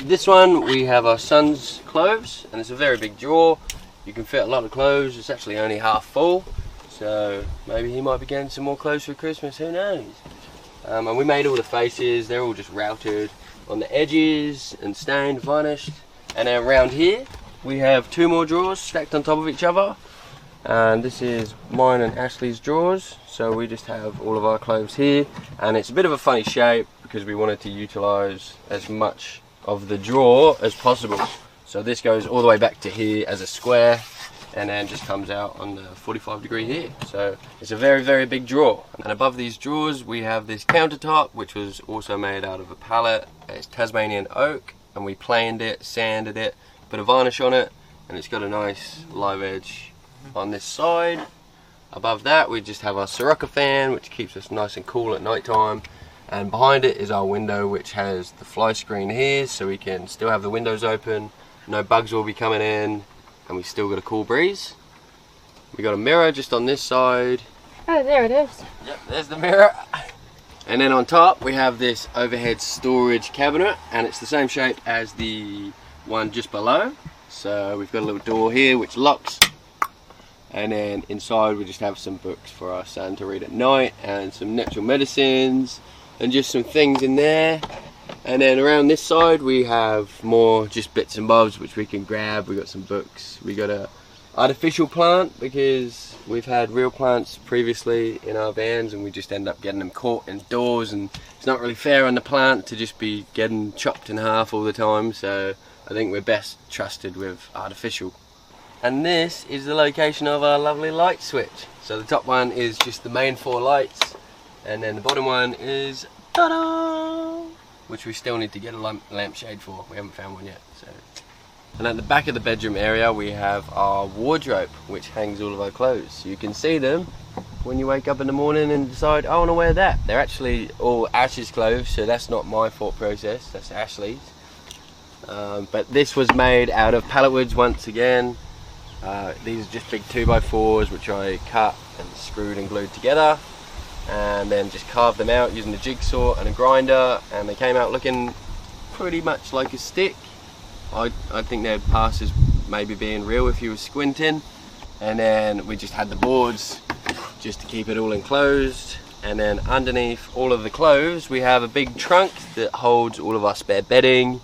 This one we have our son's clothes, and it's a very big drawer. You can fit a lot of clothes. It's actually only half full, so maybe he might be getting some more clothes for Christmas, who knows. And we made all the faces. They're all just routed on the edges and stained, varnished. And then around here we have 2 more drawers stacked on top of each other, and this is mine and Ashley's drawers. So we just have all of our clothes here, and it's a bit of a funny shape because we wanted to utilize as much of the drawer as possible. So this goes all the way back to here as a square, and then just comes out on the 45-degree here. So it's a very, very big drawer. And above these drawers we have this countertop, which was also made out of a pallet. It's Tasmanian oak, and we planed it, sanded it, put a varnish on it, and it's got a nice live edge on this side. Above that we just have our Sirocco fan, which keeps us nice and cool at night time. And behind it is our window, which has the fly screen here, so we can still have the windows open. No bugs will be coming in, and we still got a cool breeze. We got a mirror just on this side. Oh, there it is. Yep, there's the mirror. And then on top we have this overhead storage cabinet, and it's the same shape as the one just below. So we've got a little door here which locks, and then inside we just have some books for our son to read at night, and some natural medicines and just some things in there. And then around this side we have more just bits and bobs which we can grab. We got some books, we got a artificial plant because we've had real plants previously in our vans, and we just end up getting them caught indoors, and it's not really fair on the plant to just be getting chopped in half all the time. So I think we're best trusted with artificial. And this is the location of our lovely light switch. So the top one is just the main 4 lights, and then the bottom one is ta-da, which we still need to get a lampshade for. We haven't found one yet. So. And at the back of the bedroom area we have our wardrobe, which hangs all of our clothes. So you can see them when you wake up in the morning and decide, I want to wear that. They're actually all Ash's clothes, so that's not my thought process, that's Ashley's. But this was made out of pallet woods once again. These are just big 2x4s which I cut and screwed and glued together, and then just carved them out using a jigsaw and a grinder, and they came out looking pretty much like a stick. I think they'd pass as maybe being real if you were squinting. And then we just had the boards just to keep it all enclosed, and then underneath all of the clothes we have a big trunk that holds all of our spare bedding.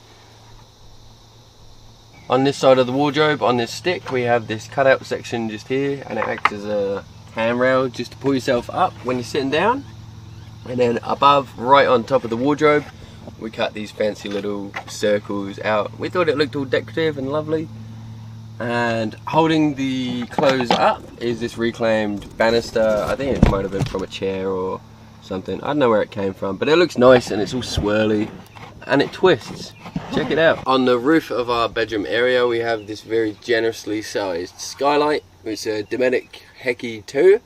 On this side of the wardrobe, on this stick, we have this cutout section just here, and it acts as a handrail just to pull yourself up when you're sitting down. And then above, right on top of the wardrobe, we cut these fancy little circles out. We thought it looked all decorative and lovely. And holding the clothes up is this reclaimed banister. I think it might have been from a chair or something. I don't know where it came from, but it looks nice, and it's all swirly and it twists. Check it out. On the roof of our bedroom area we have this very generously sized skylight. It's a Dometic Hecky 2,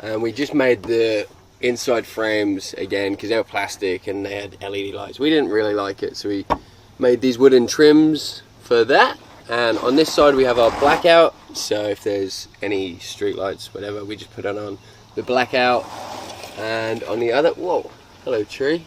and we just made the inside frames again because they were plastic and they had LED lights. We didn't really like it, so we made these wooden trims for that. And on this side we have our blackout, so if there's any street lights, whatever, we just put it on the blackout. And on the other, whoa, hello tree.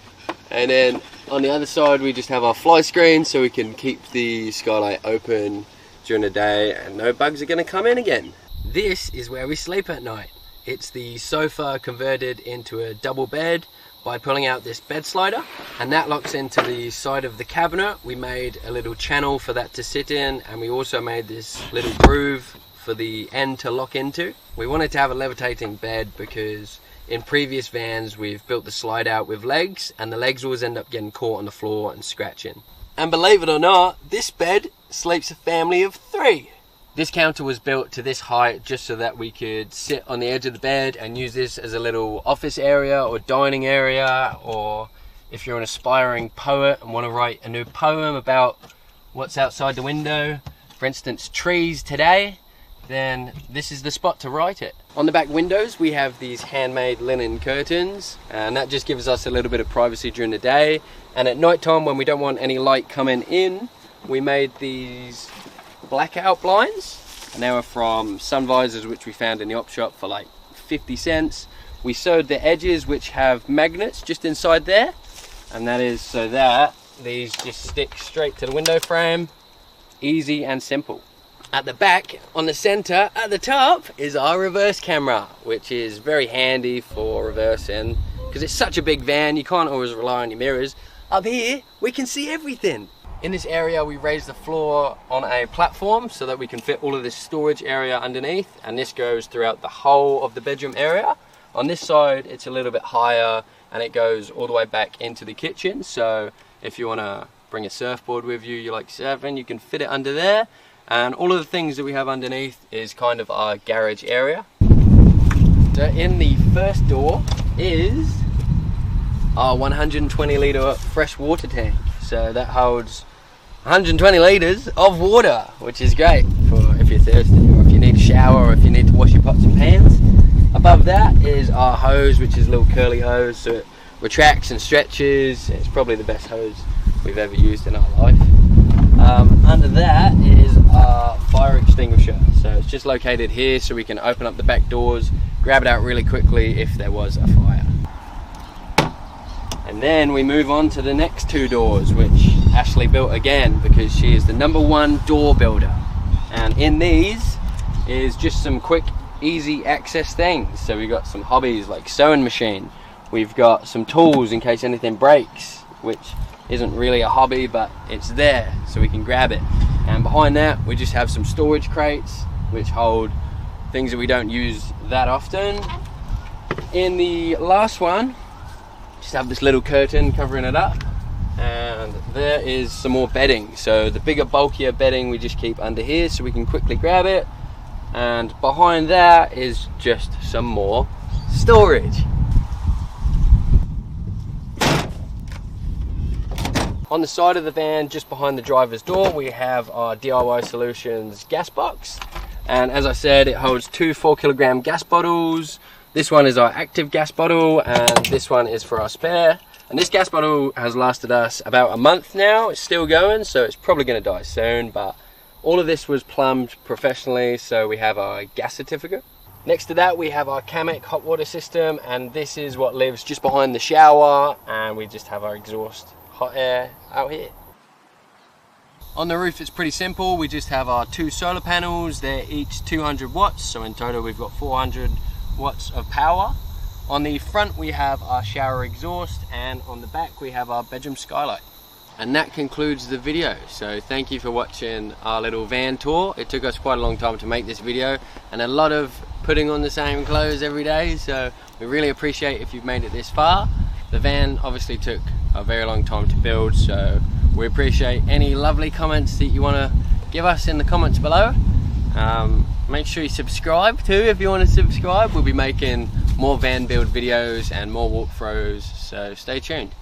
And then on the other side we just have our fly screen, so we can keep the skylight open during the day and no bugs are going to come in again. This is where we sleep at night. It's the sofa converted into a double bed by pulling out this bed slider, and that locks into the side of the cabinet. We made a little channel for that to sit in, and we also made this little groove for the end to lock into. We wanted to have a levitating bed because in previous vans we've built the slide out with legs, and the legs always end up getting caught on the floor and scratching. And believe it or not, this bed sleeps a family of 3. This counter was built to this height just so that we could sit on the edge of the bed and use this as a little office area or dining area, or if you're an aspiring poet and want to write a new poem about what's outside the window, for instance trees today, then this is the spot to write it. On the back windows we have these handmade linen curtains, and that just gives us a little bit of privacy during the day. And at night time, when we don't want any light coming in, we made these blackout blinds, and they were from sun visors which we found in the op shop for like 50 cents. We sewed the edges which have magnets just inside there, and that is so that these just stick straight to the window frame. Easy and simple. At the back, on the center, at the top, is our reverse camera, which is very handy for reversing because it's such a big van, you can't always rely on your mirrors. Up here, we can see everything. In this area, we raise the floor on a platform so that we can fit all of this storage area underneath, and this goes throughout the whole of the bedroom area. On this side, it's a little bit higher and it goes all the way back into the kitchen, so if you want to bring a surfboard with you, you like surfing, you can fit it under there. And all of the things that we have underneath is kind of our garage area. So in the first door is our 120 litre fresh water tank. So that holds 120 litres of water, which is great for if you're thirsty or if you need a shower or if you need to wash your pots and pans. Above that is our hose, which is a little curly hose, so it retracts and stretches. It's probably the best hose we've ever used in our life. Under that is our fire extinguisher. So it's just located here so we can open up the back doors, grab it out really quickly if there was a fire. And then we move on to the next two doors, which Ashley built again because she is the #1 door builder. And in these is just some quick, easy access things. So we've got some hobbies like sewing machine. We've got some tools in case anything breaks, which isn't really a hobby, but it's there so we can grab it. And behind that, we just have some storage crates which hold things that we don't use that often. In the last one, just have this little curtain covering it up, and there is some more bedding. So the bigger, bulkier bedding we just keep under here so we can quickly grab it, and behind that is just some more storage. On the side of the van, just behind the driver's door, we have our DIY Solutions gas box. And as I said, it holds 2 4-kilogram gas bottles. This one is our active gas bottle, and this one is for our spare. And this gas bottle has lasted us about a month now. It's still going, so it's probably gonna die soon, but all of this was plumbed professionally, so we have our gas certificate. Next to that, we have our Kamek hot water system, and this is what lives just behind the shower, and we just have our exhaust hot air out here. On the roof, it's pretty simple. We just have our 2 solar panels. They're each 200 watts, so in total we've got 400 watts of power. On the front, we have our shower exhaust, and on the back we have our bedroom skylight. And that concludes the video. So thank you for watching our little van tour. It took us quite a long time to make this video, and a lot of putting on the same clothes every day, so we really appreciate if you've made it this far. The van obviously took a very long time to build, so we appreciate any lovely comments that you want to give us in the comments below. Make sure you subscribe too if you want to subscribe. We'll be making more van build videos and more walkthroughs, so stay tuned.